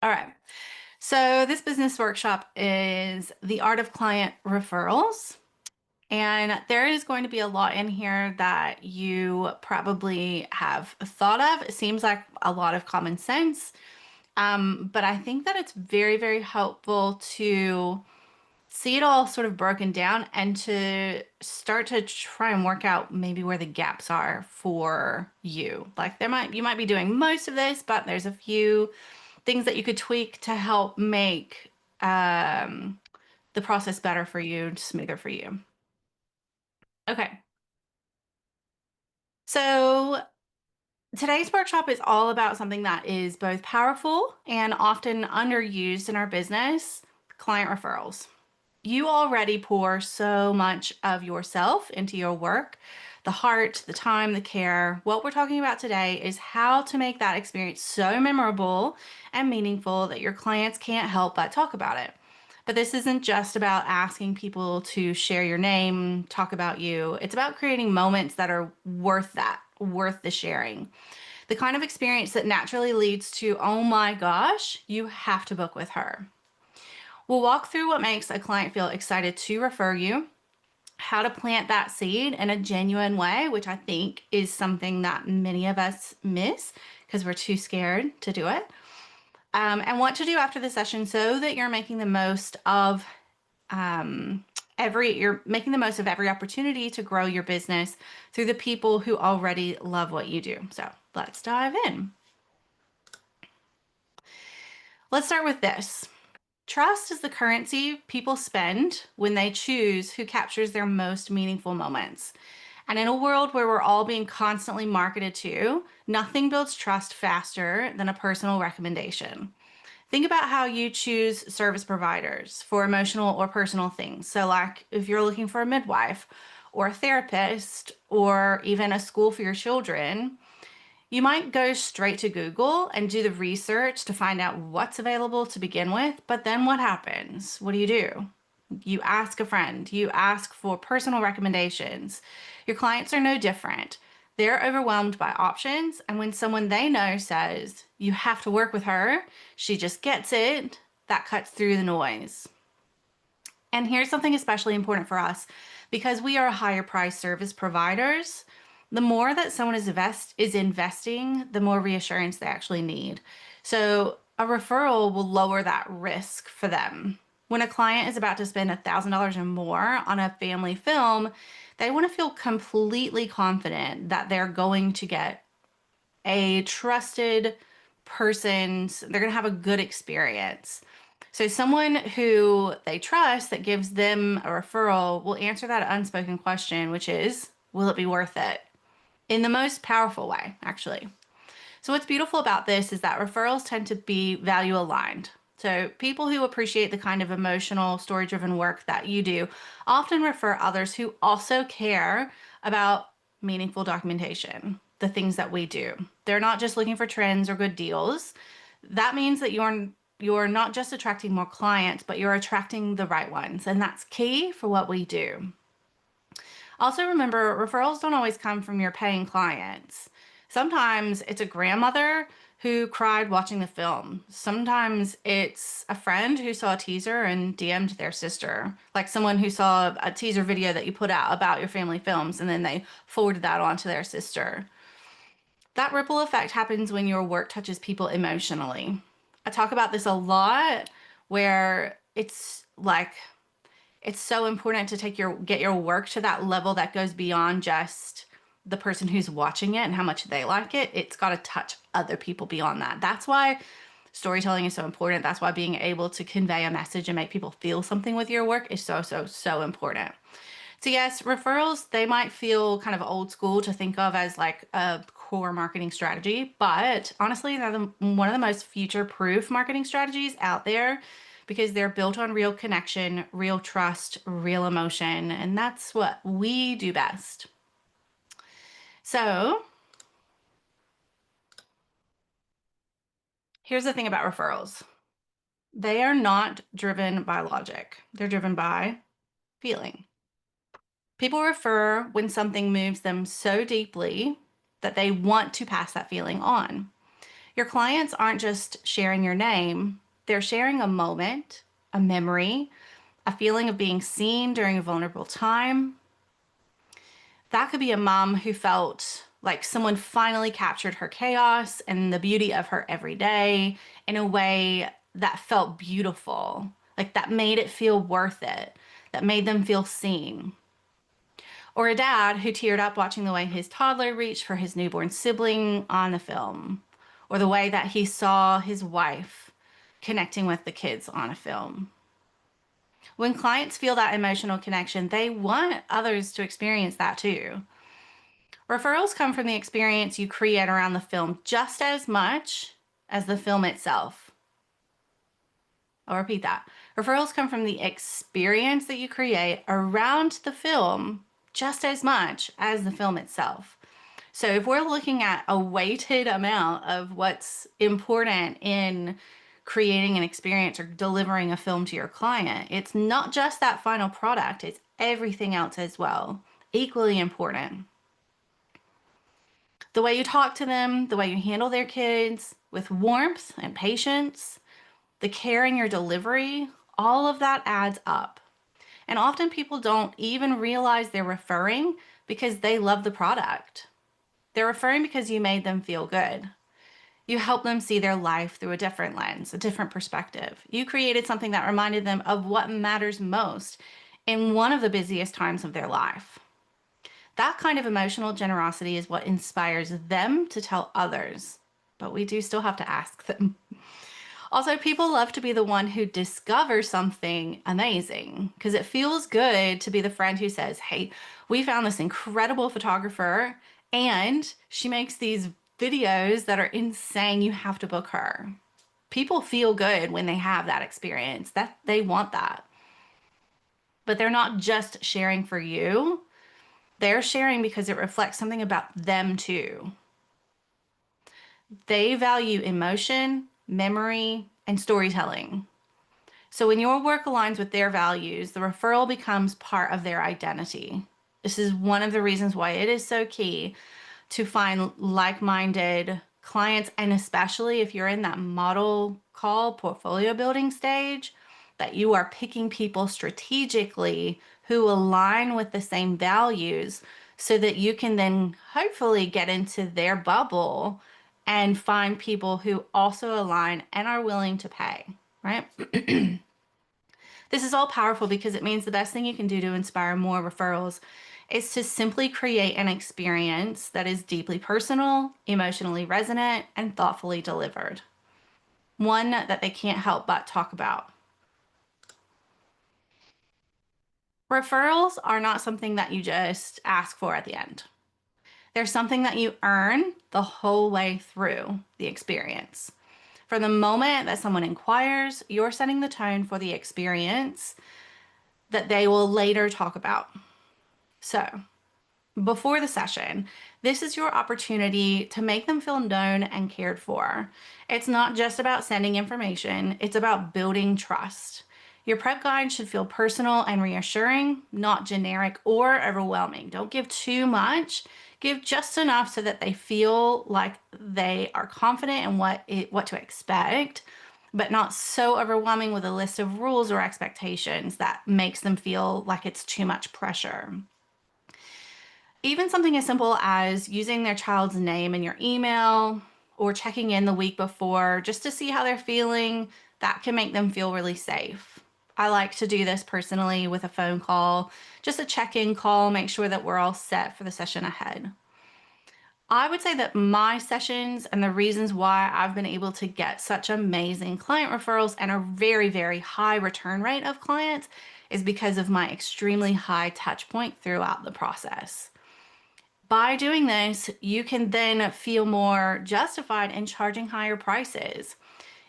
All right. So this business workshop is the art of client referrals. And there is going to be a lot in here that you probably have thought of. It seems like a lot of common sense. But I think that it's very, very helpful to see it all sort of broken down and to start to try and work out maybe where the gaps are for you. Like you might be doing most of this, but there's a few things that you could tweak to help make the process better for you, smoother for you. Okay. So today's workshop is all about something that is both powerful and often underused in our business, client referrals. You already pour so much of yourself into your work, the heart, the time, the care. What we're talking about today is how to make that experience so memorable and meaningful that your clients can't help but talk about it. But this isn't just about asking people to share your name, talk about you. It's about creating moments that are worth that, worth the sharing. The kind of experience that naturally leads to, oh my gosh, you have to book with her. We'll walk through what makes a client feel excited to refer you, how to plant that seed in a genuine way, which I think is something that many of us miss because we're too scared to do it, and what to do after the session so that you're making the most of every opportunity to grow your business through the people who already love what you do. So let's dive in. Let's start with this. Trust is the currency people spend when they choose who captures their most meaningful moments. And in a world where we're all being constantly marketed to, nothing builds trust faster than a personal recommendation. Think about how you choose service providers for emotional or personal things. So like if you're looking for a midwife or a therapist or even a school for your children, you might go straight to Google and do the research to find out what's available to begin with, but then what happens? What do? You ask a friend, you ask for personal recommendations. Your clients are no different. They're overwhelmed by options, and when someone they know says, you have to work with her, she just gets it, that cuts through the noise. And here's something especially important for us because we are higher price service providers. The more that someone is investing, the more reassurance they actually need. So a referral will lower that risk for them. When a client is about to spend $1,000 or more on a family film, they want to feel completely confident that they're going to get a trusted person. They're going to have a good experience. So someone who they trust that gives them a referral will answer that unspoken question, which is, will it be worth it? In the most powerful way, actually. So what's beautiful about this is that referrals tend to be value aligned. So people who appreciate the kind of emotional, story-driven work that you do often refer others who also care about meaningful documentation, the things that we do. They're not just looking for trends or good deals. That means that you're not just attracting more clients, but you're attracting the right ones. And that's key for what we do. Also remember, referrals don't always come from your paying clients. Sometimes it's a grandmother who cried watching the film. Sometimes it's a friend who saw a teaser and DM'd their sister, like someone who saw a teaser video that you put out about your family films and then they forwarded that on to their sister. That ripple effect happens when your work touches people emotionally. I talk about this a lot where it's so important to get your work to that level that goes beyond just the person who's watching it and how much they like it. It's got to touch other people beyond that. That's why storytelling is so important. That's why being able to convey a message and make people feel something with your work is so, so, so important. So yes, referrals, they might feel kind of old school to think of as like a core marketing strategy, but honestly, they're one of the most future-proof marketing strategies out there because they're built on real connection, real trust, real emotion, and that's what we do best. So here's the thing about referrals. They are not driven by logic. They're driven by feeling. People refer when something moves them so deeply that they want to pass that feeling on. Your clients aren't just sharing your name, they're sharing a moment, a memory, a feeling of being seen during a vulnerable time. That could be a mom who felt like someone finally captured her chaos and the beauty of her everyday in a way that felt beautiful, like that made it feel worth it, that made them feel seen. Or a dad who teared up watching the way his toddler reached for his newborn sibling on the film, or the way that he saw his wife connecting with the kids on a film. When clients feel that emotional connection, they want others to experience that too. Referrals come from the experience you create around the film just as much as the film itself. I'll repeat that. Referrals come from the experience that you create around the film just as much as the film itself. So if we're looking at a weighted amount of what's important in creating an experience or delivering a film to your client, it's not just that final product, it's everything else as well, equally important. The way you talk to them, the way you handle their kids with warmth and patience, the care in your delivery, all of that adds up. And often people don't even realize they're referring because they love the product. They're referring because you made them feel good. You helped them see their life through a different lens, a different perspective. You created something that reminded them of what matters most in one of the busiest times of their life. That kind of emotional generosity is what inspires them to tell others, but we do still have to ask them. Also, people love to be the one who discovers something amazing because it feels good to be the friend who says, hey, we found this incredible photographer and she makes these videos that are insane. You have to book her. People feel good when they have that experience, that they want that. But they're not just sharing for you. They're sharing because it reflects something about them too. They value emotion, memory, and storytelling. So when your work aligns with their values, the referral becomes part of their identity. This is one of the reasons why it is so key to find like-minded clients, and especially if you're in that model call portfolio building stage, that you are picking people strategically who align with the same values so that you can then hopefully get into their bubble and find people who also align and are willing to pay, right? This is all powerful because it means the best thing you can do to inspire more referrals is to simply create an experience that is deeply personal, emotionally resonant, and thoughtfully delivered. One that they can't help but talk about. Referrals are not something that you just ask for at the end. They're something that you earn the whole way through the experience. From the moment that someone inquires, you're setting the tone for the experience that they will later talk about. So, before the session, this is your opportunity to make them feel known and cared for. It's not just about sending information, it's about building trust. Your prep guide should feel personal and reassuring, not generic or overwhelming. Don't give too much. Give just enough so that they feel like they are confident in what to expect, but not so overwhelming with a list of rules or expectations that makes them feel like it's too much pressure. Even something as simple as using their child's name in your email or checking in the week before just to see how they're feeling, that can make them feel really safe. I like to do this personally with a phone call, just a check-in call, make sure that we're all set for the session ahead. I would say that my sessions and the reasons why I've been able to get such amazing client referrals and a very, very high return rate of clients is because of my extremely high touch point throughout the process. By doing this, you can then feel more justified in charging higher prices.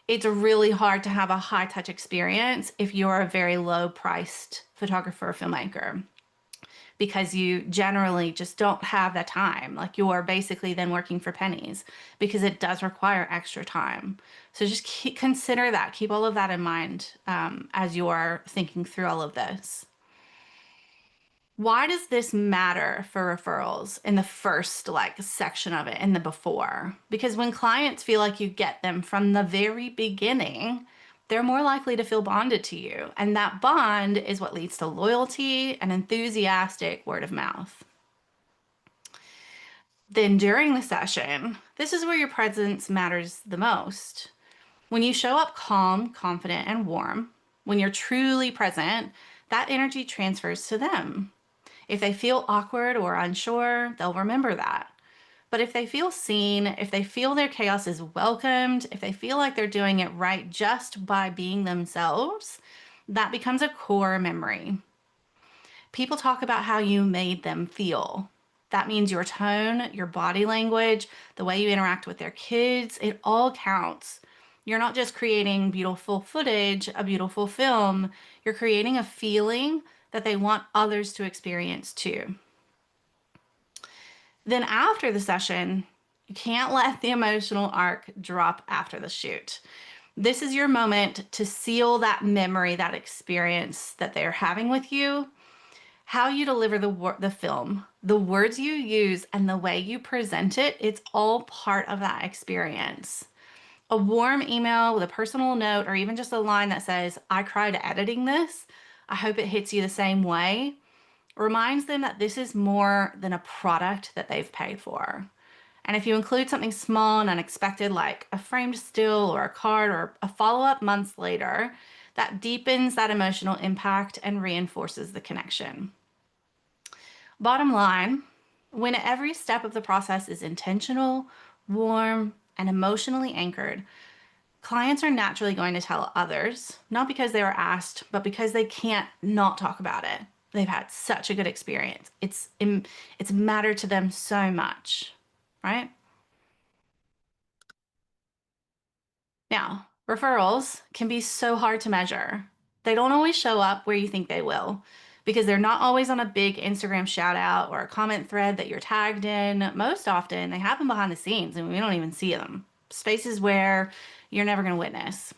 It's really hard to have a high touch experience if you're a very low priced photographer or filmmaker, because you generally just don't have that time. Like you are basically then working for pennies because it does require extra time. So just consider that, keep all of that in mind as you're thinking through all of this. Why does this matter for referrals in the first like section of it in the before? Because when clients feel like you get them from the very beginning, they're more likely to feel bonded to you. And that bond is what leads to loyalty and enthusiastic word of mouth. Then during the session, this is where your presence matters the most. When you show up calm, confident, and warm, when you're truly present, that energy transfers to them. If they feel awkward or unsure, they'll remember that. But if they feel seen, if they feel their chaos is welcomed, if they feel like they're doing it right just by being themselves, that becomes a core memory. People talk about how you made them feel. That means your tone, your body language, the way you interact with their kids, it all counts. You're not just creating beautiful footage, a beautiful film, you're creating a feeling that they want others to experience too. Then after the session, you can't let the emotional arc drop after the shoot. This is your moment to seal that memory, that experience that they're having with you. How you deliver the film, the words you use, and the way you present it, it's all part of that experience. A warm email with a personal note, or even just a line that says, I cried editing this. I hope it hits you the same way, reminds them that this is more than a product that they've paid for. And if you include something small and unexpected, like a framed still or a card or a follow-up months later, that deepens that emotional impact and reinforces the connection. Bottom line, when every step of the process is intentional, warm, and emotionally anchored, clients are naturally going to tell others, not because they were asked, but because they can't not talk about it. They've had such a good experience. It's mattered to them so much, right? Now, referrals can be so hard to measure. They don't always show up where you think they will because they're not always on a big Instagram shout out or a comment thread that you're tagged in. Most often, they happen behind the scenes and we don't even see them. Spaces where you're never going to witness.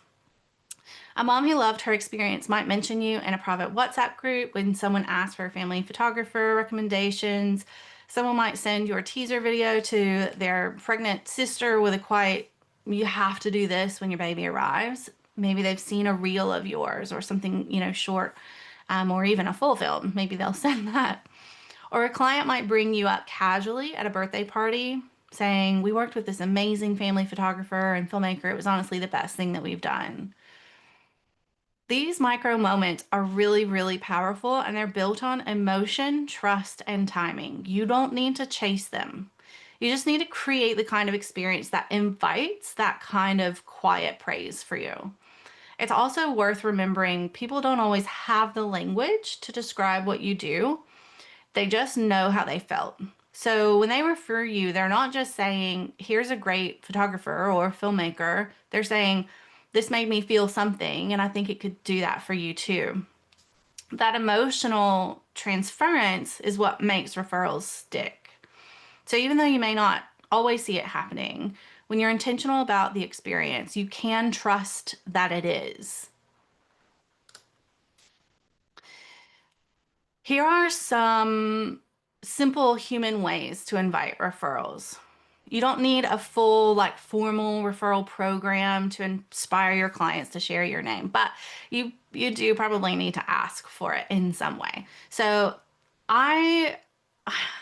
A mom who loved her experience might mention you in a private WhatsApp group when someone asks for family photographer recommendations. Someone might send your teaser video to their pregnant sister with a quiet, you have to do this when your baby arrives. Maybe they've seen a reel of yours or something, short, or even a full film. Maybe they'll send that. Or a client might bring you up casually at a birthday party saying, we worked with this amazing family photographer and filmmaker. It was honestly the best thing that we've done. These micro moments are really, really powerful and they're built on emotion, trust, and timing. You don't need to chase them. You just need to create the kind of experience that invites that kind of quiet praise for you. It's also worth remembering people don't always have the language to describe what you do. They just know how they felt. So when they refer you, they're not just saying, here's a great photographer or filmmaker. They're saying, this made me feel something, and I think it could do that for you too. That emotional transference is what makes referrals stick. So even though you may not always see it happening, when you're intentional about the experience, you can trust that it is. Here are some simple human ways to invite referrals. You don't need a full, like, formal referral program to inspire your clients to share your name, but you do probably need to ask for it in some way. So I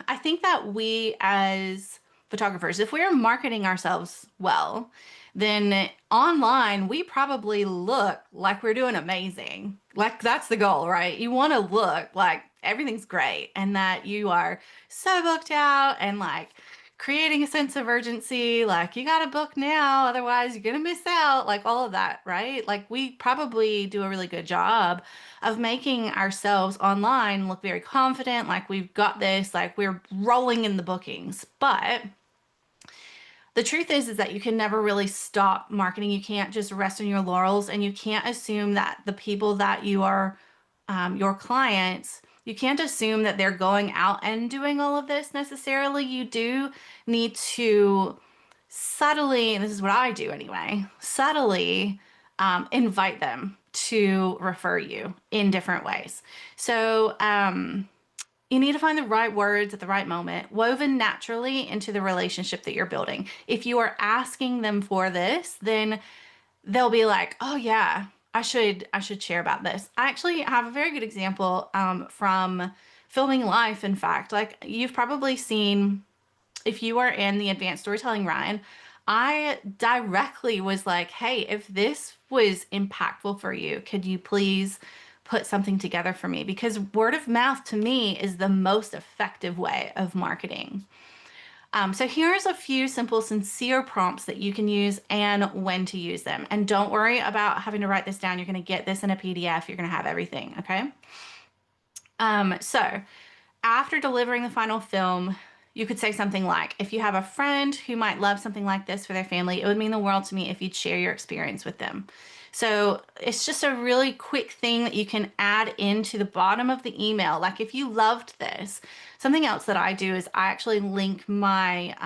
I think that we as photographers, if we're marketing ourselves well, then online we probably look like we're doing amazing. Like that's the goal, right? You want to look like everything's great and that you are so booked out and like creating a sense of urgency, like you got to book now, otherwise you're going to miss out, like all of that, right? Like we probably do a really good job of making ourselves online look very confident, like we've got this, like we're rolling in the bookings. But the truth is that you can never really stop marketing. You can't just rest on your laurels, and you can't assume that the people that you are, your clients, you can't assume that they're going out and doing all of this necessarily. You do need to subtly, and this is what I do anyway, subtly invite them to refer you in different ways. So You need to find the right words at the right moment, woven naturally into the relationship that you're building. If you are asking them for this, then they'll be like, "Oh yeah, I should share about this." I actually have a very good example from Filming Life. In fact, like you've probably seen if you are in the advanced storytelling, Ryan, I directly was like, hey, if this was impactful for you, could you please put something together for me? Because word of mouth to me is the most effective way of marketing. So here's a few simple, sincere prompts that you can use and when to use them. And don't worry about having to write this down. You're going to get this in a PDF. You're going to have everything, okay? So after delivering the final film, you could say something like, if you have a friend who might love something like this for their family, it would mean the world to me if you'd share your experience with them. So it's just a really quick thing that you can add into the bottom of the email. Like if you loved this, something else that I do is I actually link my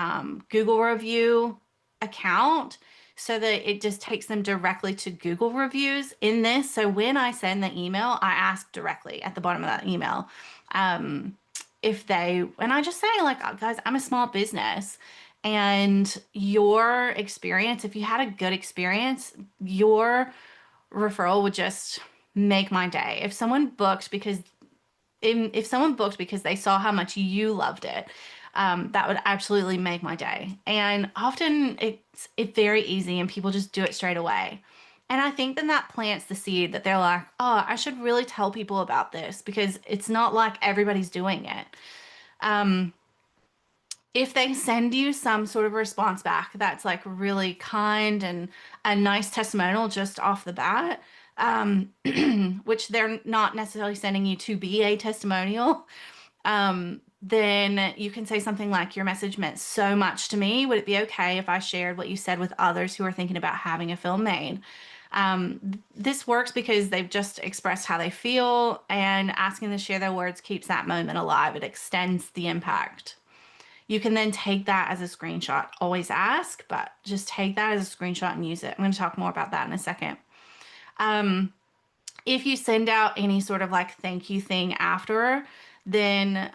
Google review account so that it just takes them directly to Google reviews in this. So when I send the email, I ask directly at the bottom of that email if they, and I just say, like, "Oh, guys, I'm a small business. And your experience, if you had a good experience, your referral would just make my day. If someone booked because they saw how much you loved it, that would absolutely make my day. And often it's very easy and people just do it straight away. And I think then that plants the seed that they're like, oh, I should really tell people about this because it's not like everybody's doing it. Um, if they send you some sort of response back that's like really kind and a nice testimonial just off the bat, which they're not necessarily sending you to be a testimonial, then you can say something like, your message meant so much to me. Would it be okay if I shared what you said with others who are thinking about having a film made? This works because they've just expressed how they feel, and asking to share their words keeps that moment alive. It extends the impact. You can then take that as a screenshot. Always ask, but just take that as a screenshot and use it. I'm going to talk more about that in a second. If you send out any sort of like thank you thing after, then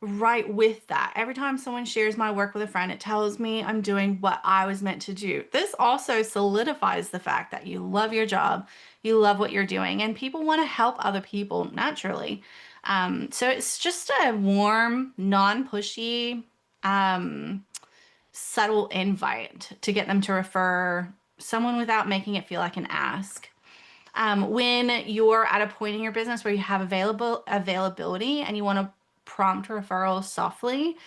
right with that, every time someone shares my work with a friend, it tells me I'm doing what I was meant to do. This also solidifies the fact that you love your job, you love what you're doing, and people want to help other people naturally. So it's just a warm, non-pushy, subtle invite to get them to refer someone without making it feel like an ask. When you're at a point in your business where you have availability and you want to prompt referrals softly,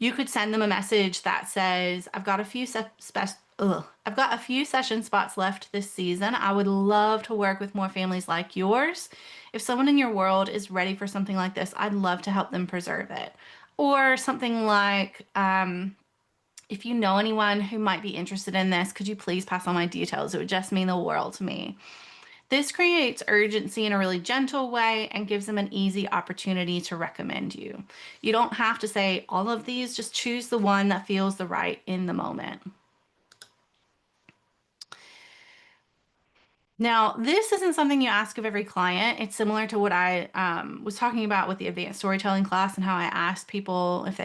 you could send them a message that says, I've got a few session spots left this season. I would love to work with more families like yours. If someone in your world is ready for something like this, I'd love to help them preserve it. Or something like, if you know anyone who might be interested in this, could you please pass on my details? It would just mean the world to me. This creates urgency in a really gentle way and gives them an easy opportunity to recommend you. You don't have to say all of these, just choose the one that feels the right in the moment. Now, this isn't something you ask of every client. It's similar to what I was talking about with the advanced storytelling class and how I asked people if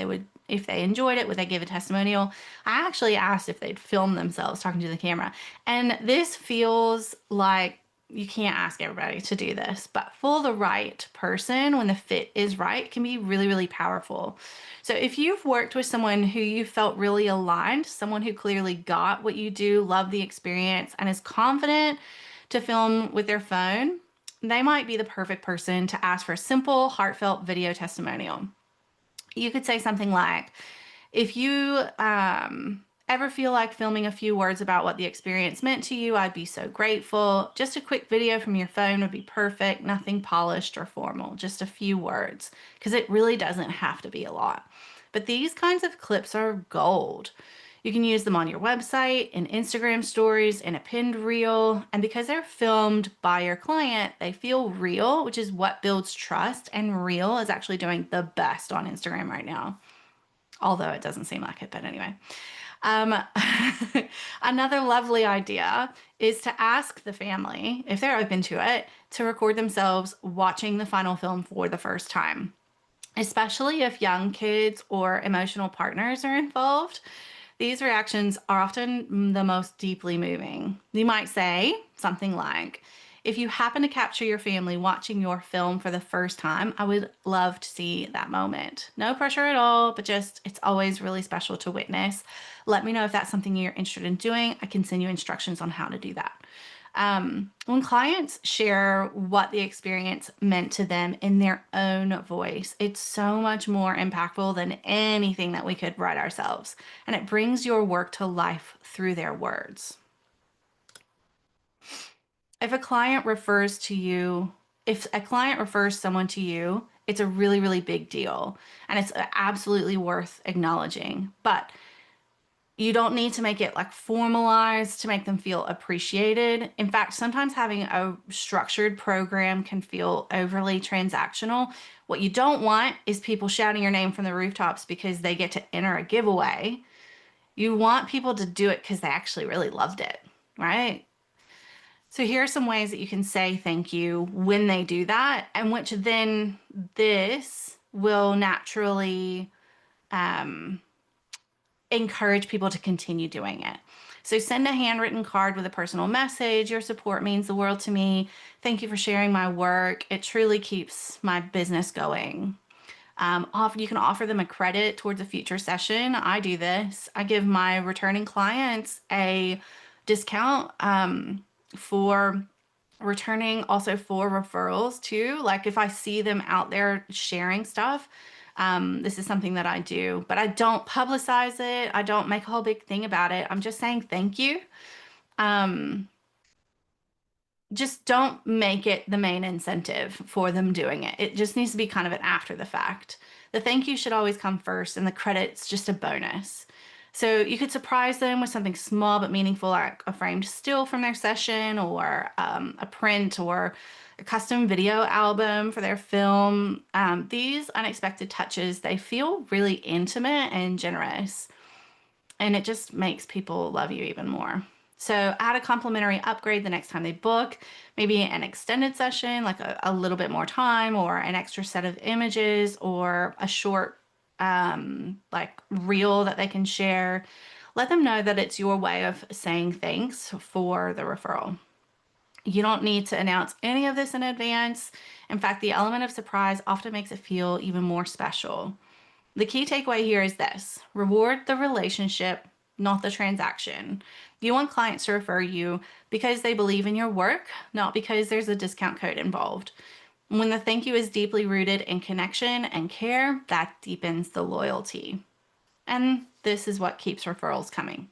they enjoyed it, would they give a testimonial? I actually asked if they'd film themselves talking to the camera. And this feels like you can't ask everybody to do this, but for the right person, when the fit is right, it can be really, really powerful. So if you've worked with someone who you felt really aligned, someone who clearly got what you do, loved the experience, and is confident to film with their phone, they might be the perfect person to ask for a simple, heartfelt video testimonial. You could say something like, if you ever feel like filming a few words about what the experience meant to you, I'd be so grateful. Just a quick video from your phone would be perfect, nothing polished or formal, just a few words, because it really doesn't have to be a lot. But these kinds of clips are gold. You can use them on your website, in Instagram stories, in a pinned reel, and because they're filmed by your client, they feel real, which is what builds trust, and real is actually doing the best on Instagram right now. Although it doesn't seem like it, but anyway. Um, Another lovely idea is to ask the family, if they're open to it, to record themselves watching the final film for the first time, especially if young kids or emotional partners are involved. These reactions are often the most deeply moving. You might say something like, if you happen to capture your family watching your film for the first time, I would love to see that moment. No pressure at all, but just it's always really special to witness. Let me know if that's something you're interested in doing. I can send you instructions on how to do that. When clients share what the experience meant to them in their own voice, it's so much more impactful than anything that we could write ourselves. And it brings your work to life through their words. If a client refers to you, if a client refers someone to you, it's a really, really big deal. And it's absolutely worth acknowledging. But you don't need to make it like formalized to make them feel appreciated. In fact, sometimes having a structured program can feel overly transactional. What you don't want is people shouting your name from the rooftops because they get to enter a giveaway. You want people to do it because they actually really loved it, right? So here are some ways that you can say thank you when they do that, and which then this will naturally encourage people to continue doing it. So send a handwritten card with a personal message. Your support means the world to me. Thank you for sharing my work. It truly keeps my business going. You can offer them a credit towards a future session. I do this. I give my returning clients a discount for returning, also for referrals too. Like if I see them out there sharing stuff, this is something that I do, but I don't publicize it. I don't make a whole big thing about it. I'm just saying thank you. Just don't make it the main incentive for them doing it. It just needs to be kind of an after the fact. The thank you should always come first, and the credit's just a bonus. So you could surprise them with something small but meaningful, like a framed still from their session, or a print, or a custom video album for their film. These unexpected touches, they feel really intimate and generous, and it just makes people love you even more. So add a complimentary upgrade the next time they book, maybe an extended session, like a little bit more time, or an extra set of images, or a short like reel that they can share. Let them know that it's your way of saying thanks for the referral. You don't need to announce any of this in advance. In fact, the element of surprise often makes it feel even more special. The key takeaway here is this: reward the relationship, not the transaction. You want clients to refer you because they believe in your work, not because there's a discount code involved. When the thank you is deeply rooted in connection and care, that deepens the loyalty. And this is what keeps referrals coming.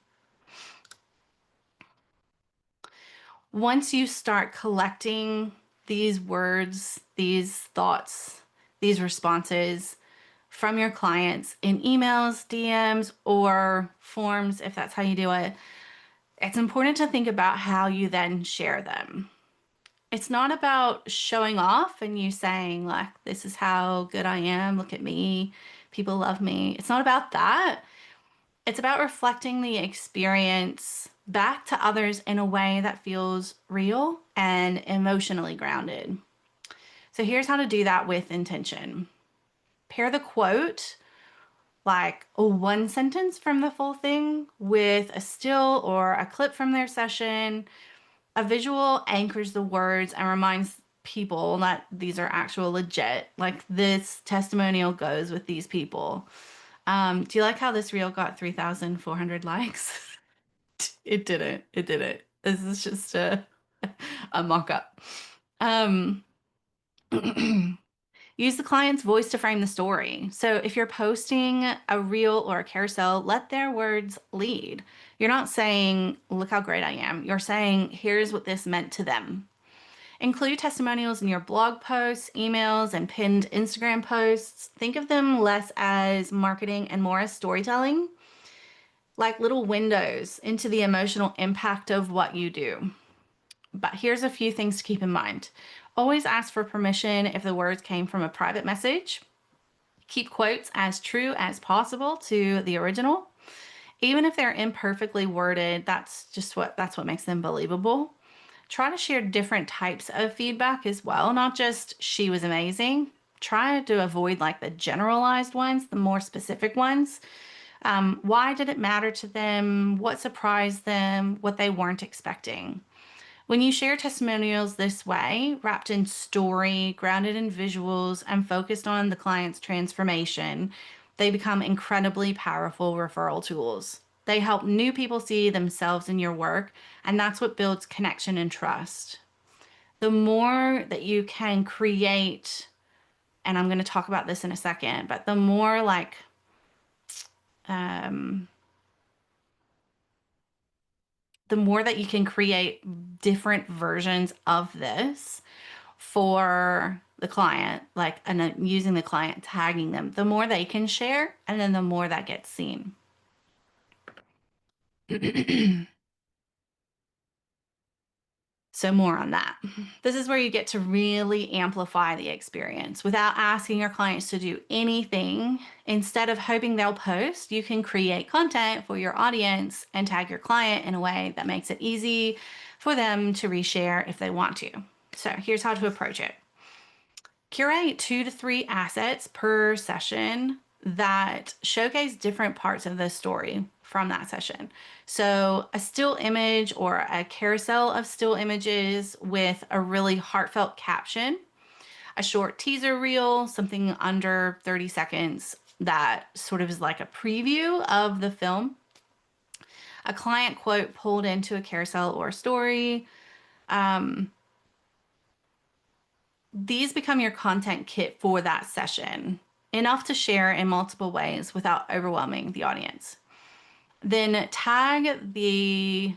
Once you start collecting these words, these thoughts, these responses from your clients in emails, DMs, or forms, if that's how you do it, it's important to think about how you then share them. It's not about showing off and you saying, like, this is how good I am, look at me, people love me. It's not about that. It's about reflecting the experience back to others in a way that feels real and emotionally grounded. So here's how to do that with intention. Pair the quote, like one sentence from the full thing, with a still or a clip from their session. A visual anchors the words and reminds people that these are actual legit, like this testimonial goes with these people. Do you like how this reel got 3,400 likes? It didn't. It didn't. This is just a mock-up. Um, Use the client's voice to frame the story. So if you're posting a reel or a carousel, let their words lead. You're not saying, look how great I am. You're saying, here's what this meant to them. Include testimonials in your blog posts, emails, and pinned Instagram posts. Think of them less as marketing and more as storytelling, like little windows into the emotional impact of what you do. But here's a few things to keep in mind. Always ask for permission if the words came from a private message. Keep quotes as true as possible to the original. Even if they're imperfectly worded, that's what makes them believable. Try to share different types of feedback as well, not just she was amazing. Try to avoid like the generalized ones, the more specific ones. Why did it matter to them? What surprised them? What they weren't expecting? When you share testimonials this way, wrapped in story, grounded in visuals, and focused on the client's transformation, they become incredibly powerful referral tools. They help new people see themselves in your work, and that's what builds connection and trust. The more that you can create, and I'm going to talk about this in a second, but the more like um, the more that you can create different versions of this for the client, like, and then using the client, tagging them, the more they can share, and then the more that gets seen. So more on that. This is where you get to really amplify the experience without asking your clients to do anything. Instead of hoping they'll post, you can create content for your audience and tag your client in a way that makes it easy for them to reshare if they want to. So here's how to approach it. Curate 2 to 3 assets per session that showcase different parts of the story from that session. So, a still image or a carousel of still images with a really heartfelt caption, a short teaser reel, something under 30 seconds that sort of is like a preview of the film, a client quote pulled into a carousel or story. These become your content kit for that session, enough to share in multiple ways without overwhelming the audience. Then tag the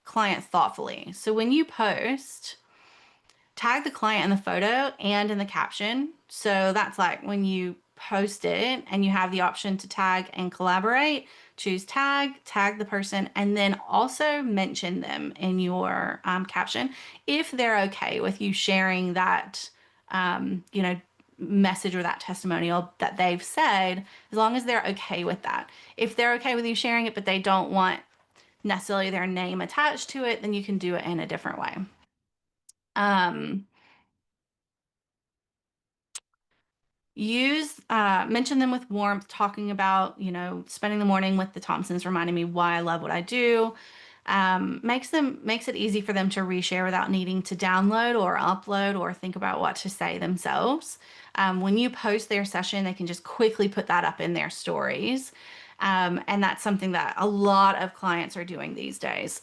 client thoughtfully. So when you post, tag the client in the photo and in the caption. So that's like when you post it and you have the option to tag and collaborate, choose tag the person, and then also mention them in your caption if they're okay with you sharing that, message or that testimonial that they've said, as long as they're okay with that. If they're okay with you sharing it, but they don't want necessarily their name attached to it, then you can do it in a different way. Mention them with warmth, talking about, spending the morning with the Thompsons, reminding me why I love what I do. Makes it easy for them to reshare without needing to download or upload or think about what to say themselves. When you post their session, they can just quickly put that up in their stories. And that's something that a lot of clients are doing these days.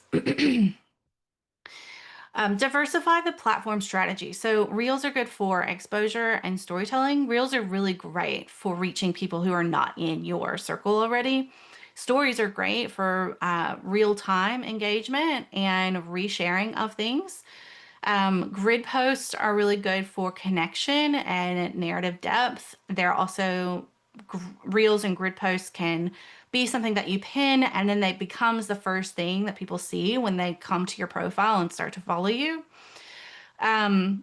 Diversify the platform strategy. So Reels are good for exposure and storytelling. Reels are really great for reaching people who are not in your circle already. Stories are great for real-time engagement and resharing of things. Grid posts are really good for connection and narrative depth. They're also reels and grid posts can be something that you pin and then it becomes the first thing that people see when they come to your profile and start to follow you.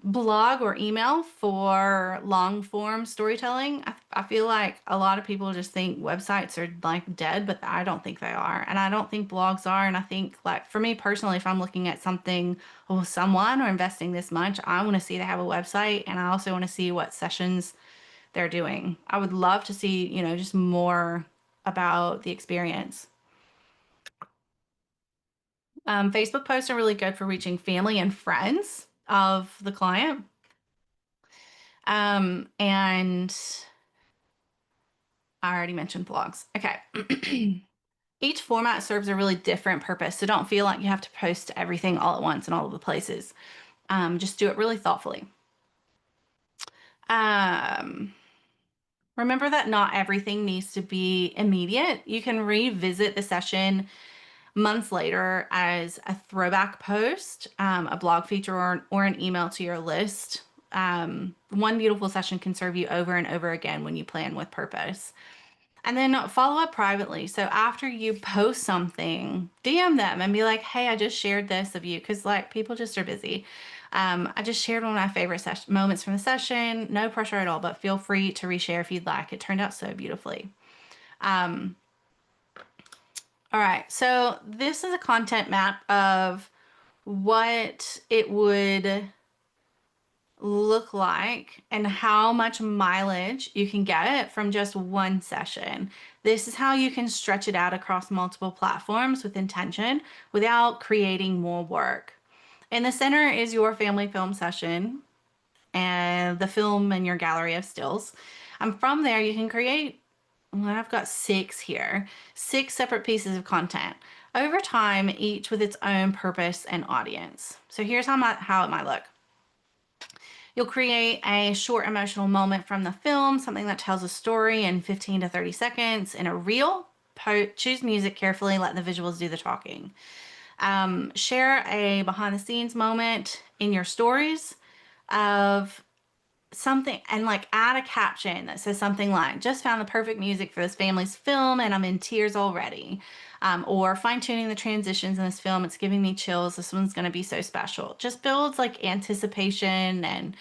Blog or email for long form storytelling. I feel like a lot of people just think websites are like dead, but I don't think they are. And I don't think blogs are. And I think, like, for me personally, if I'm looking at something or someone or investing this much, I want to see they have a website and I also want to see what sessions they're doing. I would love to see, just more about the experience. Facebook posts are really good for reaching family and friends of the client. And I already mentioned blogs. Okay. Each format serves a really different purpose, so don't feel like you have to post everything all at once in all of the places. Just do it really thoughtfully. Um, Remember that not everything needs to be immediate. You can revisit the session months later as a throwback post, a blog feature, or an email to your list. One beautiful session can serve you over and over again when you plan with purpose. And then follow up privately. So after you post something, DM them and be like, hey, I just shared this of you. Because, like, people just are busy. I just shared one of my favorite moments from the session. No pressure at all, but feel free to reshare if you'd like. It turned out so beautifully. All right, so this is a content map of what it would look like and how much mileage you can get from just one session. This is how you can stretch it out across multiple platforms with intention without creating more work. In the center is your family film session and the film and your gallery of stills. And from there, you can create, well, I've got 6 here, 6 separate pieces of content over time, each with its own purpose and audience. So here's how it might look. You'll create a short emotional moment from the film, something that tells a story in 15 to 30 seconds in a reel. Choose music carefully, let the visuals do the talking. Share a behind the scenes moment in your stories of something and like add a caption that says something like, just found the perfect music for this family's film and I'm in tears already. Or fine tuning the transitions in this film. It's giving me chills. This one's going to be so special. Just builds like anticipation and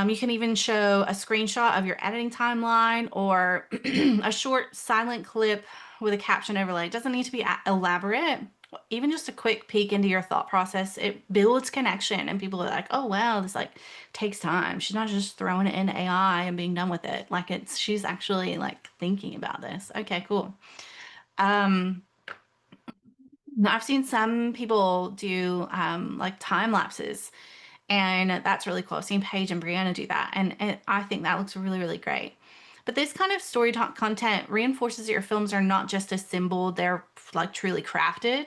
you can even show a screenshot of your editing timeline or a short silent clip with a caption overlay. It doesn't need to be elaborate. Even just a quick peek into your thought process, it builds connection and people are like, oh wow, this like takes time. She's not just throwing it in AI and being done with it. Like she's actually like thinking about this. Okay, cool. Um, I've seen some people do like time lapses, and that's really cool. I've seen Paige and Brianna do that, and I think that looks really, really great. But this kind of story talk content reinforces that your films are not just assembled, they're like truly crafted.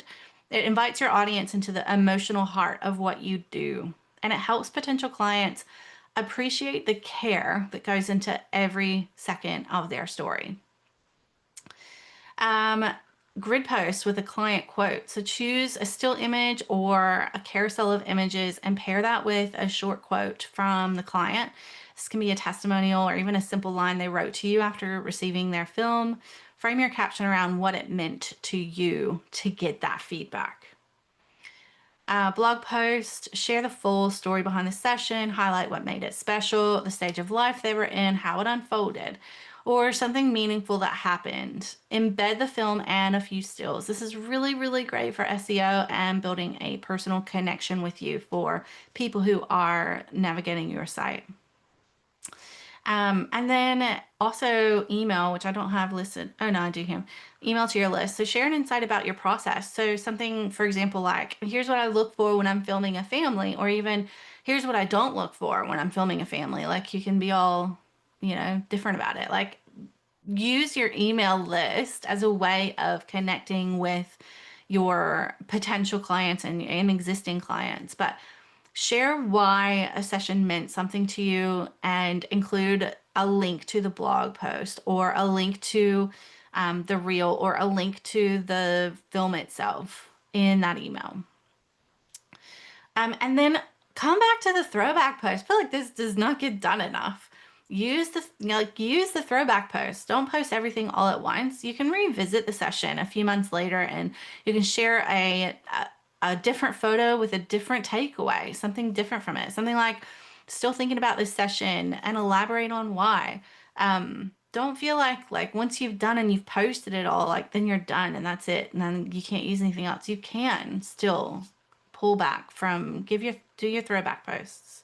It invites your audience into the emotional heart of what you do, and it helps potential clients appreciate the care that goes into every second of their story. Um, Grid post with a client quote. So choose a still image or a carousel of images and pair that with a short quote from the client. This can be a testimonial or even a simple line they wrote to you after receiving their film. Frame your caption around what it meant to you to get that feedback. Blog post, share the full story behind the session, highlight what made it special, the stage of life they were in, how it unfolded, or something meaningful that happened. Embed the film and a few stills. This is really, really great for SEO and building a personal connection with you for people who are navigating your site. And then also email, which I don't have listed. Oh no, I do have email to your list. So share an insight about your process. So something, for example, like here's what I look for when I'm filming a family, or even here's what I don't look for when I'm filming a family. Like you can be all, different about it. Like use your email list as a way of connecting with your potential clients and existing clients. But share why a session meant something to you and include a link to the blog post or a link to the reel or a link to the film itself in that email. And then come back to the throwback post. I feel like this does not get done enough. Use the throwback post. Don't post everything all at once. You can revisit the session a few months later and you can share a different photo with a different takeaway, something different from it. Something like still thinking about this session and elaborate on why. Don't feel like once you've done and you've posted it all, like then you're done and that's it. And then you can't use anything else. You can still pull back from do your throwback posts.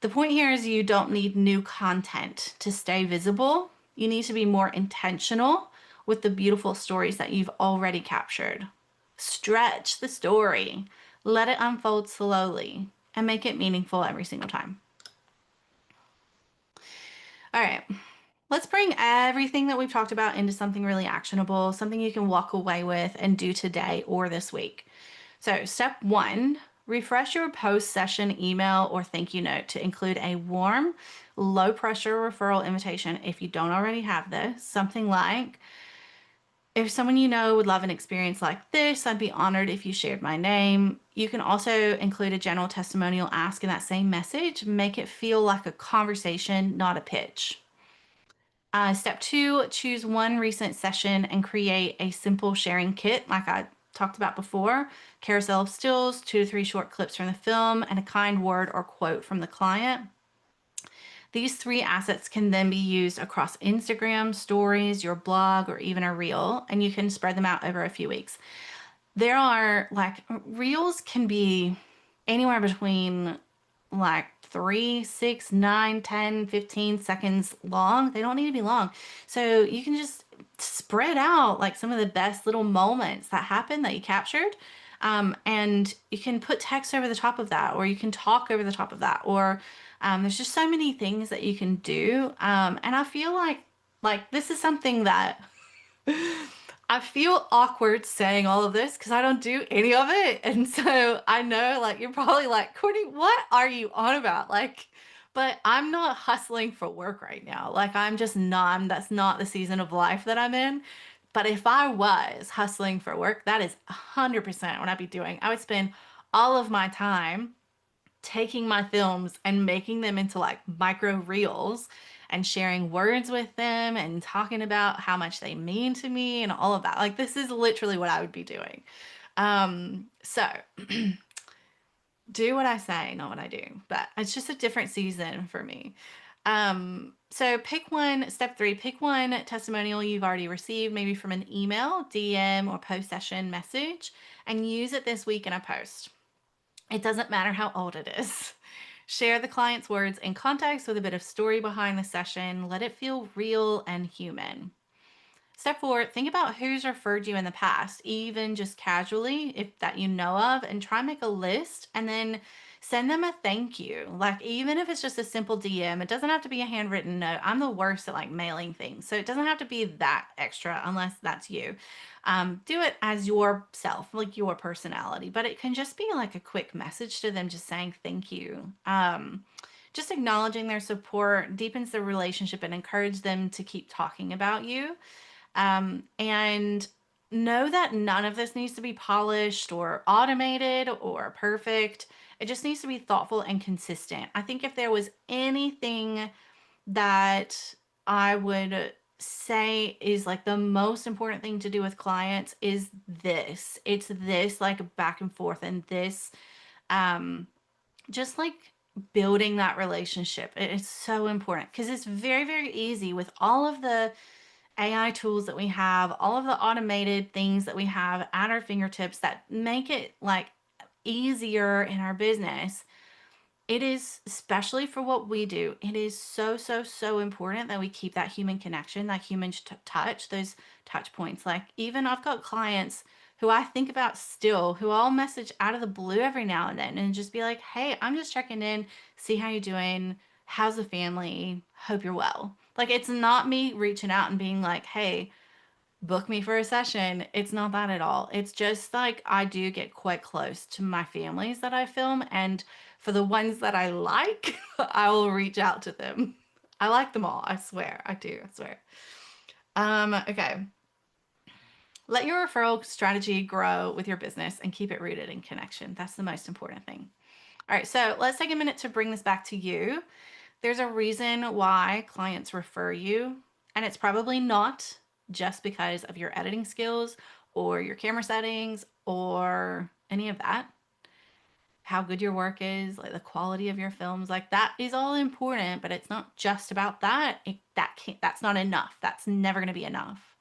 The point here is you don't need new content to stay visible. You need to be more intentional with the beautiful stories that you've already captured. Stretch the story, let it unfold slowly, and make it meaningful every single time. All right, let's bring everything that we've talked about into something really actionable, something you can walk away with and do today or this week. So step 1, refresh your post-session email or thank you note to include a warm, low-pressure referral invitation if you don't already have this. Something like, if someone you know would love an experience like this, I'd be honored if you shared my name. You can also include a general testimonial ask in that same message. Make it feel like a conversation, not a pitch. Step 2, choose one recent session and create a simple sharing kit like I talked about before. Carousel of stills, 2 to 3 short clips from the film, and a kind word or quote from the client. These three assets can then be used across Instagram, stories, your blog, or even a reel, and you can spread them out over a few weeks. There are like reels can be anywhere between like 3, 6, 9, 10, 15 seconds long. They don't need to be long. So you can just spread out like some of the best little moments that happened that you captured. And you can put text over the top of that, or you can talk over the top of that, or there's just so many things that you can do. And I feel like this is something that I feel awkward saying all of this because I don't do any of it. And so I know like you're probably like, Courtney, what are you on about? Like, but I'm not hustling for work right now. Like I'm just not, that's not the season of life that I'm in. But if I was hustling for work, that is 100% what I'd be doing. I would spend all of my time taking my films and making them into like micro reels and sharing words with them and talking about how much they mean to me and all of that. Like this is literally what I would be doing. So do what I say, not what I do. But it's just a different season for me. So pick one, step 3, pick one testimonial you've already received, maybe from an email, DM, or post session message, and use it this week in a post. It doesn't matter how old it is. Share the client's words in context with a bit of story behind the session. Let it feel real and human. Step 4, think about who's referred you in the past, even just casually, if that you know of, and try and make a list and then send them a thank you. Like, even if it's just a simple DM, it doesn't have to be a handwritten note. I'm the worst at like mailing things, so it doesn't have to be that extra unless that's you. Do it as yourself, like your personality, but it can just be like a quick message to them, just saying thank you. Just acknowledging their support deepens the relationship and encourage them to keep talking about you. And know that none of this needs to be polished or automated or perfect. It just needs to be thoughtful and consistent. I think if there was anything that I would say is like the most important thing to do with clients is this. It's this like back and forth and this um just like building that relationship. It is so important because it's very, very easy with all of the AI tools that we have, all of the automated things that we have at our fingertips that make it like easier in our business. It is, especially for what we do, it is so, so, so important that we keep that human connection, that human touch, those touch points. Like, even I've got clients who I think about still, who I'll message out of the blue every now and then and just be like, hey, I'm just checking in, see how you're doing. How's the family? Hope you're well. Like, it's not me reaching out and being like, hey, book me for a session. It's not that at all. It's just like I do get quite close to my families that I film, and for the ones that I like, I will reach out to them. I like them all, I swear. I do, I swear. Okay. Let your referral strategy grow with your business and keep it rooted in connection. That's the most important thing. All right, so let's take a minute to bring this back to you. There's a reason why clients refer you, and it's probably not just because of your editing skills or your camera settings or any of that. How good your work is, like the quality of your films, like that is all important, but it's not just about that. That's not enough. That's never going to be enough.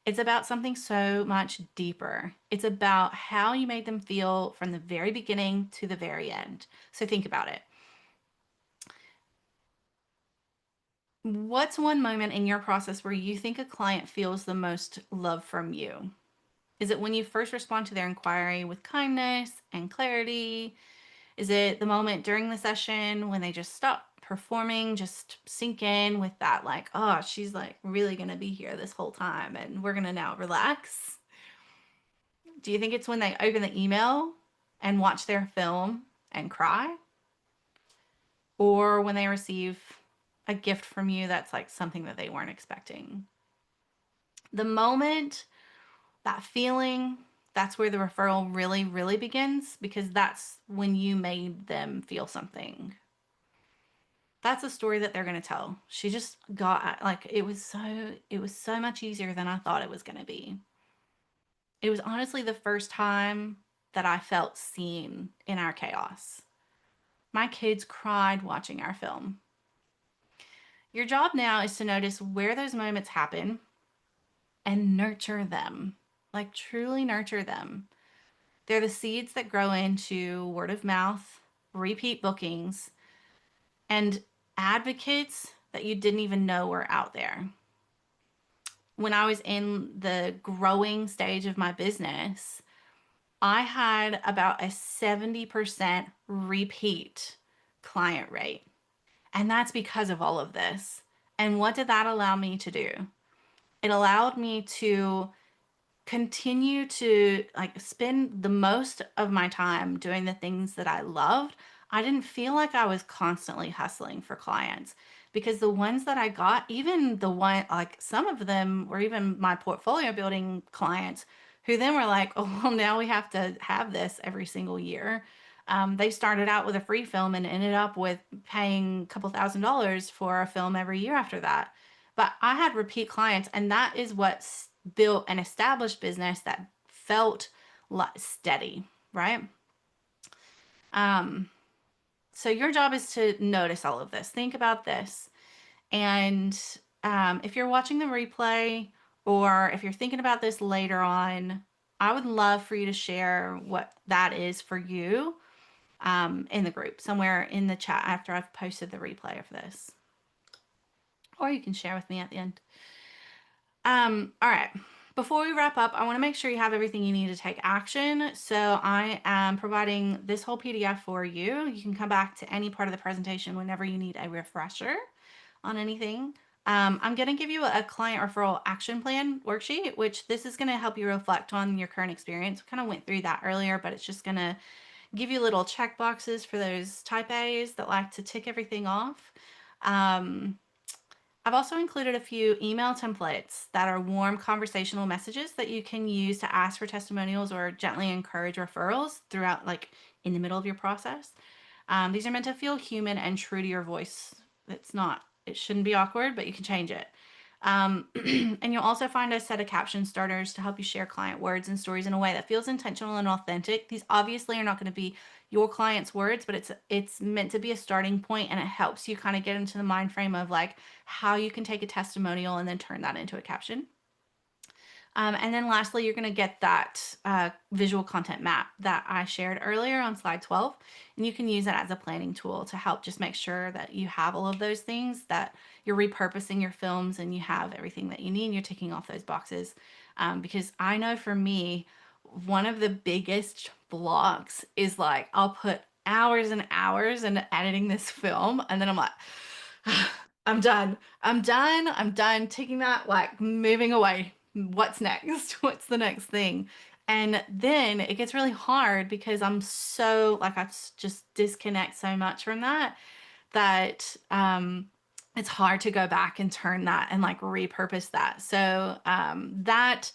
It's about something so much deeper. It's about how you made them feel from the very beginning to the very end. So think about it. What's one moment in your process where you think a client feels the most love from you? Is it when you first respond to their inquiry with kindness and clarity? Is it the moment during the session when they just stop performing, just sink in with that, like, oh, she's like really going to be here this whole time and we're going to now relax? Do you think it's when they open the email and watch their film and cry? Or when they receive a gift from you that's like something that they weren't expecting? The moment, that feeling, that's where the referral really, really begins, because that's when you made them feel something. That's a story that they're going to tell. She just got like it was so much easier than I thought it was going to be. It was honestly the first time that I felt seen in our chaos. My kids cried watching our film. Your job now is to notice where those moments happen and nurture them, like truly nurture them. They're the seeds that grow into word of mouth, repeat bookings, and advocates that you didn't even know were out there. When I was in the growing stage of my business, I had about a 70% repeat client rate. And that's because of all of this. And what did that allow me to do? It allowed me to continue to like spend the most of my time doing the things that I loved. I didn't feel like I was constantly hustling for clients because the ones that I got, even the one, like some of them were even my portfolio building clients who then were like, oh, well, now we have to have this every single year. They started out with a free film and ended up with paying a couple $1,000s for a film every year after that. But I had repeat clients, and that is what built an established business that felt steady, right? Um, so your job is to notice all of this. Think about this. And if you're watching the replay or if you're thinking about this later on, I would love for you to share what that is for you in the group, somewhere in the chat after I've posted the replay of this. Or you can share with me at the end. All right. Before we wrap up, I want to make sure you have everything you need to take action. So I am providing this whole PDF for you. You can come back to any part of the presentation whenever you need a refresher on anything. I'm going to give you a client referral action plan worksheet, which this is going to help you reflect on your current experience. We kind of went through that earlier, but it's just going to give you little check boxes for those type A's that like to tick everything off. I've also included a few email templates that are warm conversational messages that you can use to ask for testimonials or gently encourage referrals throughout, like in the middle of your process. These are meant to feel human and true to your voice. It shouldn't be awkward, but you can change it. And you'll also find a set of caption starters to help you share client words and stories in a way that feels intentional and authentic. These obviously are not going to be your client's words, but it's meant to be a starting point, and it helps you kind of get into the mind frame of like how you can take a testimonial and then turn that into a caption. And then lastly, you're going to get that visual content map that I shared earlier on slide 12. And you can use it as a planning tool to help just make sure that you have all of those things, that you're repurposing your films and you have everything that you need and you're ticking off those boxes. Because I know for me, one of the biggest blocks is like I'll put hours and hours into editing this film and then I'm like, I'm done. I'm done. I'm done taking that, like moving away. What's next? What's the next thing? And then it gets really hard because I'm so like I just disconnect so much from that that it's hard to go back and turn that and like repurpose that. So that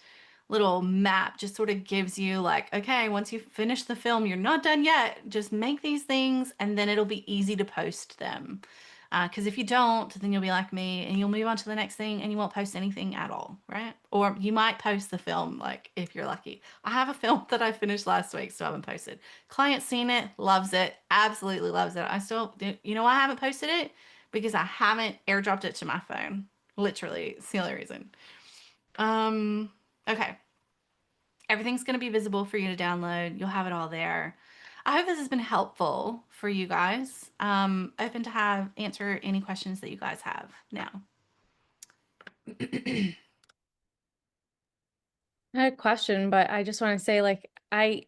little map just sort of gives you like, okay, once you finish the film, you're not done yet. Just make these things and then it'll be easy to post them. Because if you don't, then you'll be like me and you'll move on to the next thing and you won't post anything at all, right? Or you might post the film, like if you're lucky. I have a film that I finished last week, so I haven't posted. Client seen it, loves it, absolutely loves it. I still, you know why I haven't posted it? Because I haven't airdropped it to my phone. Literally, it's the only reason. Okay. Everything's going to be visible for you to download. You'll have it all there. I hope this has been helpful for you guys. Open to answer any questions that you guys have now. I had a question, but I just want to say, like, I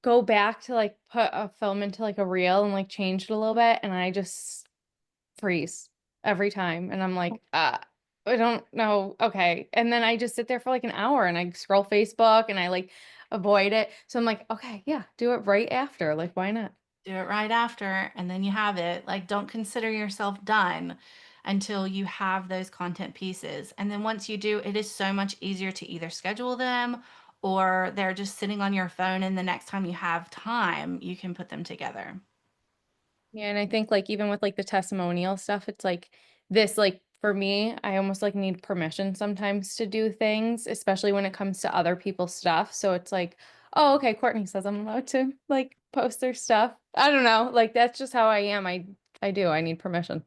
go back to like put a film into like a reel and like change it a little bit, and I just freeze every time. And I'm like, I don't know. Okay. And then I just sit there for like an hour and I scroll Facebook and I like avoid it. So I'm like, okay, yeah, do it right after. Like, why not? Do it right after, and then you have it. Like, don't consider yourself done until you have those content pieces. And then once you do, it is so much easier to either schedule them or they're just sitting on your phone, and the next time you have time, you can put them together. Yeah, and I think like even with like the testimonial stuff, it's like this, like for me, I almost like need permission sometimes to do things, especially when it comes to other people's stuff. So it's like, oh, okay, Courtney says I'm allowed to like post their stuff. I don't know, like that's just how I am. I do. I need permission. So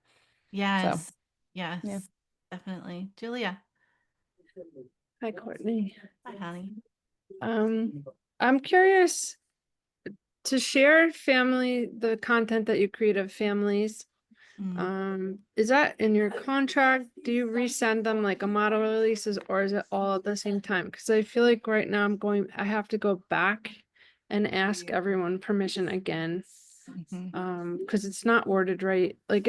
Yes. Yeah. Yes, definitely. Julia. Hi, Courtney. Hi, honey. Um, I'm curious to share the content that you create of families. Mm. Is that in your contract? Do you resend them like a model releases, or is it all at the same time? Because I feel like right now I have to go back and ask everyone permission again. Mhm. Because it's not worded right. Like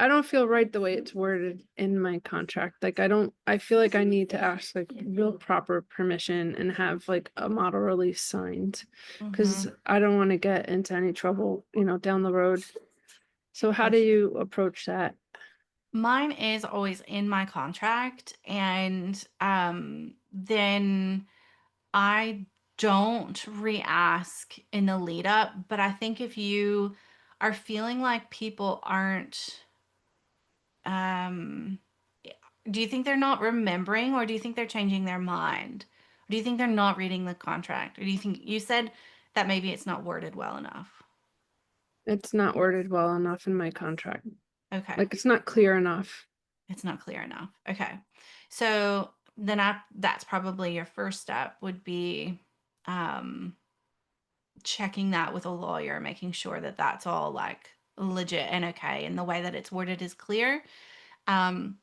I don't feel right the way it's worded in my contract. Like I feel like I need to ask like real proper permission and have like a model release signed. Because Mhm. I don't want to get into any trouble, down the road. So how For do sure. you approach that? Mine is always in my contract, and then I don't re-ask in the lead up, but I think if you are feeling like people aren't, um, do you think they're not remembering, or do you think they're changing their mind? Or do you think they're not reading the contract? Or do you think you said that maybe it's not worded well enough? It's not worded well enough in my contract. Okay. Like it's not clear enough. It's not clear enough. Okay. So then that's probably your first step would be um checking that with a lawyer, making sure that that's all like legit and okay and the way that it's worded is clear. Um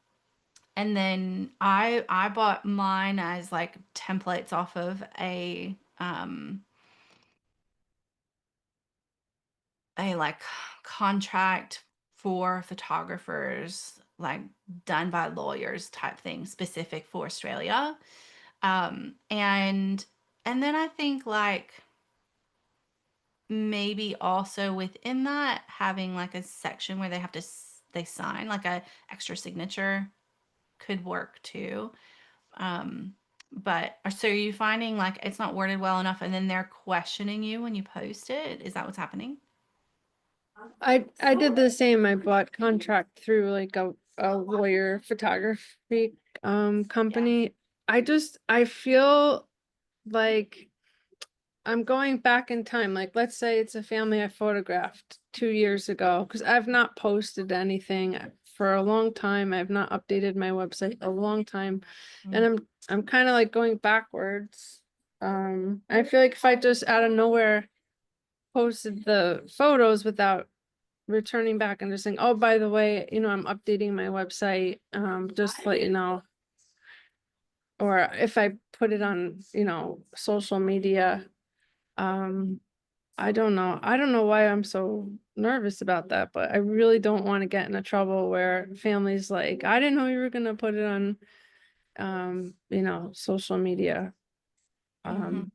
and then I bought mine as like templates off of a like contract for photographers, like done by lawyers type thing, specific for Australia. And then I think like maybe also within that having like a section where they have to they sign like a extra signature could work too. Um, but so are you finding like it's not worded well enough and then they're questioning you when you post it? Is that what's happening? I did the same. I bought contract through like a lawyer photography Yeah. company. I feel like I'm going back in time. Like let's say it's a family I photographed 2 years ago, because I've not posted anything for a long time. I've not updated my website a long time. And Mm. I'm kind of like going backwards. I feel like if I just out of nowhere posted the photos without returning back and just saying, oh, by the way, I'm updating my website, just to let you know. Or if I put it on, social media, um, I don't know. I don't know why I'm so nervous about that, but I really don't want to get in a trouble where families like, I didn't know you were gonna put it on, social media. Mm-hmm. Um,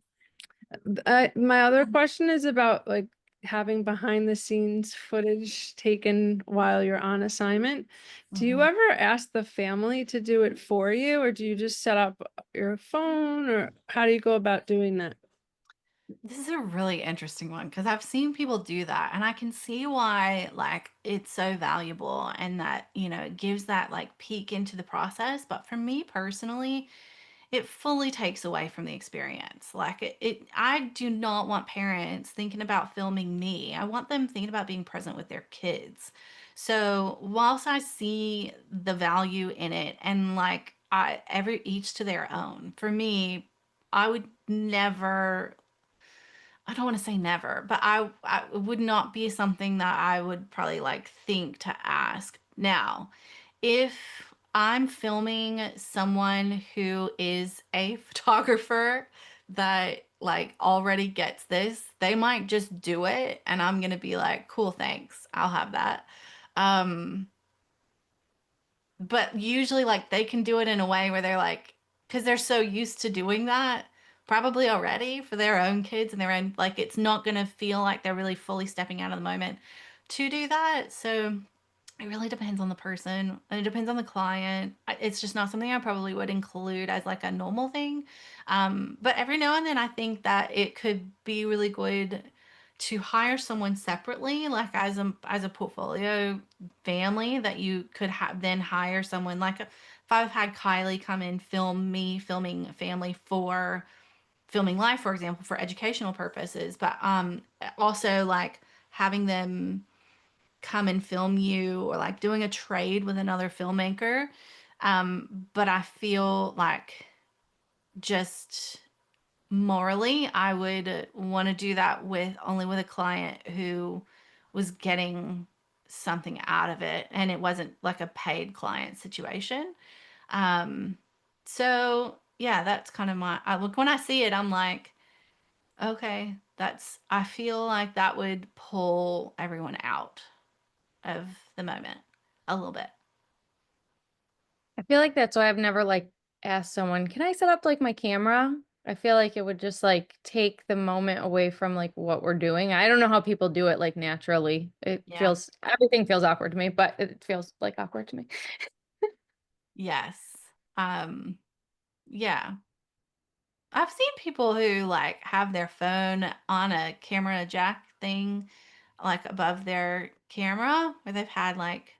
my other question is about like having behind the scenes footage taken while you're on assignment. Do you Mm-hmm. ever ask the family to do it for you, or do you just set up your phone, or how do you go about doing that? This is a really interesting one because I've seen people do that and I can see why like it's so valuable and that, it gives that like peek into the process. But for me personally, it fully takes away from the experience. Like I do not want parents thinking about filming me. I want them thinking about being present with their kids. So whilst I see the value in it and like each to their own, for me, I would never, I don't want to say never, but I it would not be something that I would probably like think to ask. Now, if I'm filming someone who is a photographer that like already gets this, they might just do it and I'm gonna be like, cool, thanks. I'll have that. Um, but usually like they can do it in a way where they're like, because they're so used to doing that probably already for their own kids and their own, like it's not going to feel like they're really fully stepping out of the moment to do that. So it really depends on the person and it depends on the client. It's just not something I probably would include as like a normal thing. But every now and then I think that it could be really good to hire someone separately, like as a portfolio family that you could then hire someone like if I've had Kylie come in film me filming family for FilmingLife, for example, for educational purposes, but also like having them come and film you or like doing a trade with another filmmaker. But I feel like just morally, I would want to do that with only with a client who was getting something out of it and it wasn't like a paid client situation. Um, so yeah, that's kind of my, I look when I see it, I'm like, okay, I feel like that would pull everyone out of the moment a little bit. I feel like that's why I've never like asked someone, can I set up like my camera? I feel like it would just like take the moment away from like what we're doing. I don't know how people do it like naturally. Yeah. Everything feels awkward to me, but it feels like awkward to me. Yes. Um, yeah. I've seen people who like have their phone on a camera jack thing like above their camera where they've had like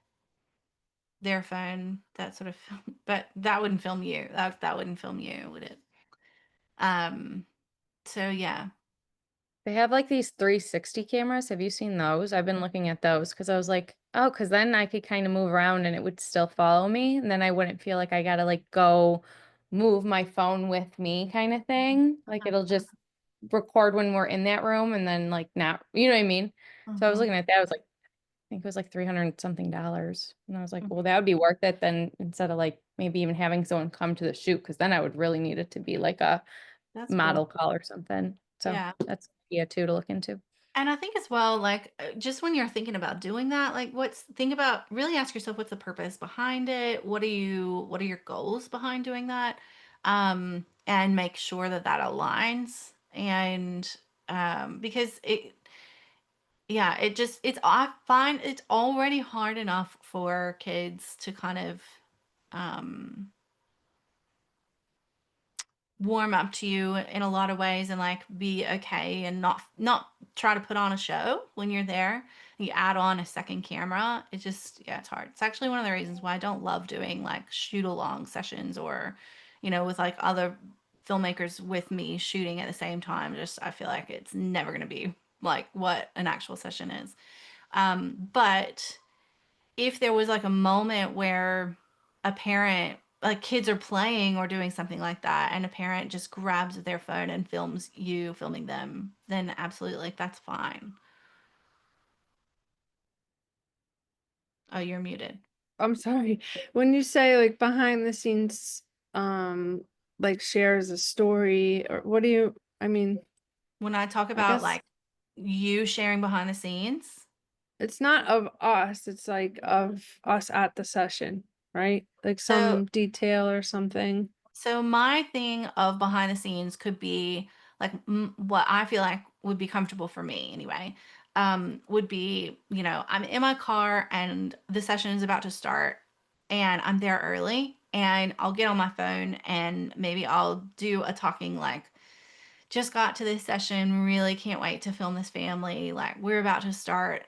their phone that sort of but that wouldn't film you. That wouldn't film you, would it? Um so yeah. They have like these 360 cameras. Have you seen those? I've been looking at those because I was like, oh, because then I could kind of move around and it would still follow me. And then I wouldn't feel like I gotta like go move my phone with me kind of thing. Like it'll just record when we're in that room and then like not, you know what I mean? So I was Mhm. looking at that, I was like, I think it was like 300 something dollars. And I was like, Mhm. well, that would be worth it then instead of like maybe even having someone come to the shoot because then I would really need it to be like a That's cool. model call or something. So Yeah. that's yeah too to look into. And I think as well, like just when you're thinking about doing that, like think about really ask yourself what's the purpose behind it? What are your goals behind doing that? And make sure that that aligns. And because yeah, I find it's already hard enough for kids to kind of um warm up to you in a lot of ways and like be okay and not try to put on a show when you're there. You add on a second camera, it just yeah, it's hard. It's actually one of the reasons why I don't love doing like shoot along sessions or with like other filmmakers with me shooting at the same time. Just I feel like it's never going to be like what an actual session is. But if there was like a moment where a parent, like kids are playing or doing something like that, and a parent just grabs their phone and films you filming them, then absolutely, like that's fine. Oh, you're muted. I'm sorry. When you say like behind the scenes, like shares a story, or what do you, I mean, When I talk I about guess like you sharing behind the scenes, it's not of us, it's like of us at the session, right? Like so some detail or something. So my thing of behind the scenes could be like what I feel like would be comfortable for me anyway. Would be, I'm in my car and the session is about to start and I'm there early and I'll get on my phone and maybe I'll do a talking like just got to this session, really can't wait to film this family. Like we're about to start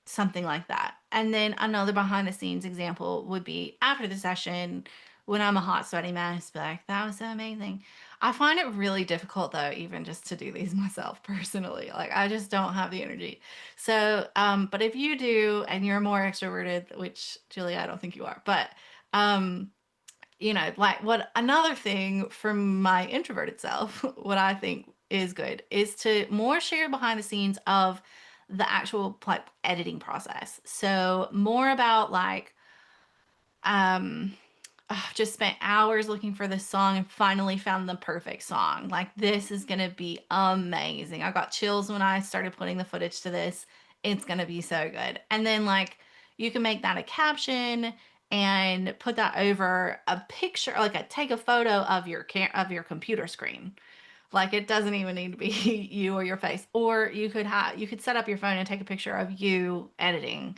something like that. And then another behind the scenes example would be after the session when I'm a hot, sweaty mess, be like, that was so amazing. I find it really difficult though, even just to do these myself personally. Like I just don't have the energy. So, but if you do and you're more extroverted, which Julia, I don't think you are, but um, like what another thing from my introverted self, what I think is good is to more share behind the scenes of the actual like editing process. So more about like um just spent hours looking for this song and finally found the perfect song. Like this is gonna be amazing. I got chills when I started putting the footage to this. It's gonna be so good. And then like you can make that a caption and put that over a picture, like take a photo of of your computer screen. Like it doesn't even need to be you or your face. Or you could set up your phone and take a picture of you editing.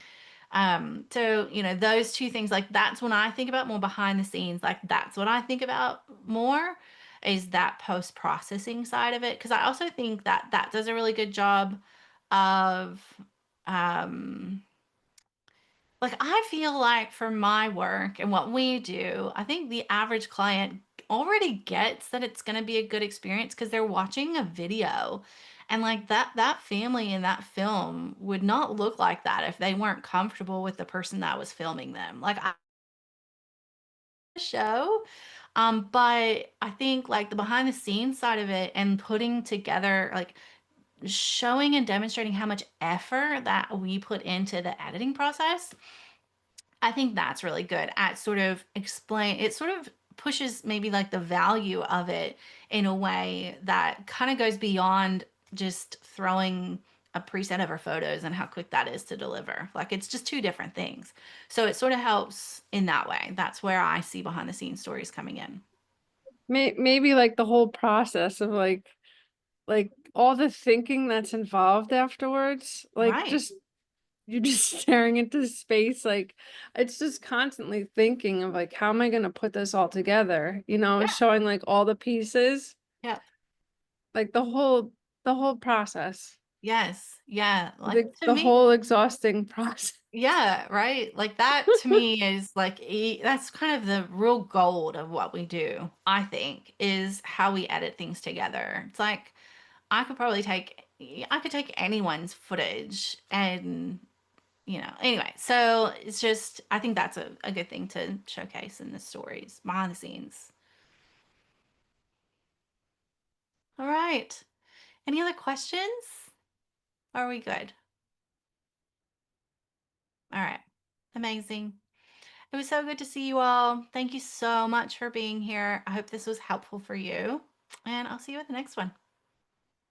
So those two things, like that's when I think about more behind the scenes, like that's what I think about more is that post-processing side of it. Cause I also think that that does a really good job of um like I feel like for my work and what we do, I think the average client already gets that it's going to be a good experience because they're watching a video And like that family in that film would not look like that if they weren't comfortable with the person that was filming them. Like I show. But I think like the behind the scenes side of it and putting together like showing and demonstrating how much effort that we put into the editing process, I think that's really good at sort of explain it sort of pushes maybe like the value of it in a way that kind of goes beyond just throwing a preset of our photos and how quick that is to deliver. Like it's just two different things. So it sort of helps in that way. That's where I see behind the scenes stories coming in. Maybe like the whole process of like all the thinking that's involved afterwards, like Right. just you're just staring into space, like it's just constantly thinking of like how am I gonna put this all together, Yeah. showing like all the pieces, Yep. like the whole process, Yes. Yeah. Like the to the me, whole exhausting process. yeah, right. Like that to me is like that's kind of the real gold of what we do, I think, is how we edit things together. It's like I could take anyone's footage and anyway, so it's just I think that's a good thing to showcase in the stories behind the scenes. All right. Any other questions? Are we good? All right. Amazing. It was so good to see you all. Thank you so much for being here. I hope this was helpful for you, and I'll see you at the next one.